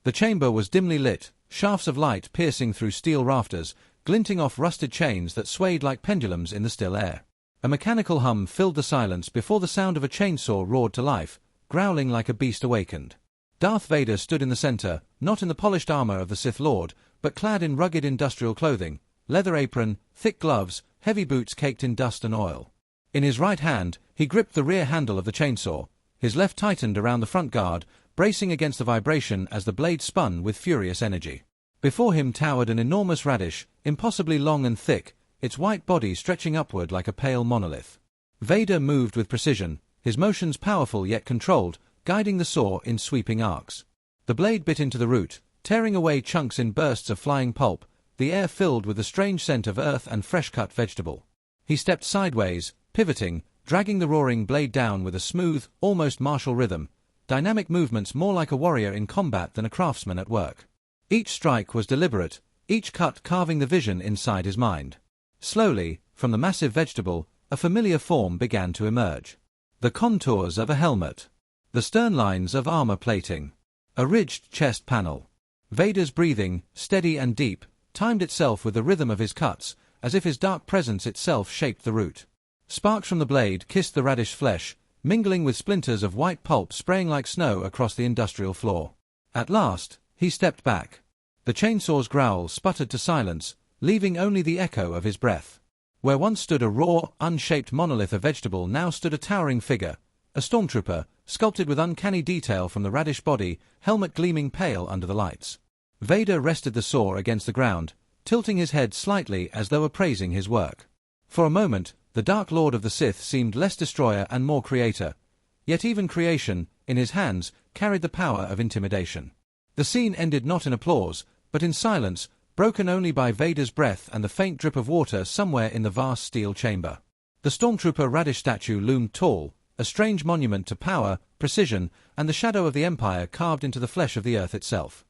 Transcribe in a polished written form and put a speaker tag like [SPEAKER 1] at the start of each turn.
[SPEAKER 1] The chamber was dimly lit, shafts of light piercing through steel rafters, glinting off rusted chains that swayed like pendulums in the still air. A mechanical hum filled the silence before the sound of a chainsaw roared to life, growling like a beast awakened. Darth Vader stood in the center, not in the polished armor of the Sith Lord, but clad in rugged industrial clothing, leather apron, thick gloves, heavy boots caked in dust and oil. In his right hand, he gripped the rear handle of the chainsaw, his left tightened around the front guard, bracing against the vibration as the blade spun with furious energy. Before him towered an enormous radish, impossibly long and thick, its white body stretching upward like a pale monolith. Vader moved with precision, his motions powerful yet controlled, guiding the saw in sweeping arcs. The blade bit into the root, tearing away chunks in bursts of flying pulp, the air filled with the strange scent of earth and fresh-cut vegetable. He stepped sideways, pivoting, dragging the roaring blade down with a smooth, almost martial rhythm, dynamic movements more like a warrior in combat than a craftsman at work. Each strike was deliberate, each cut carving the vision inside his mind. Slowly, from the massive vegetable, a familiar form began to emerge. The contours of a helmet. The stern lines of armor plating. A ridged chest panel. Vader's breathing, steady and deep, timed itself with the rhythm of his cuts, as if his dark presence itself shaped the root. Sparks from the blade kissed the radish flesh, mingling with splinters of white pulp spraying like snow across the industrial floor. At last, he stepped back. The chainsaw's growl sputtered to silence, leaving only the echo of his breath. Where once stood a raw, unshaped monolith of vegetable now stood a towering figure, a stormtrooper, sculpted with uncanny detail from the radish body, helmet gleaming pale under the lights. Vader rested the saw against the ground, tilting his head slightly as though appraising his work. For a moment, the Dark Lord of the Sith seemed less destroyer and more creator, yet even creation, in his hands, carried the power of intimidation. The scene ended not in applause, but in silence, broken only by Vader's breath and the faint drip of water somewhere in the vast steel chamber. The stormtrooper Radish statue loomed tall, a strange monument to power, precision, and the shadow of the Empire carved into the flesh of the earth itself.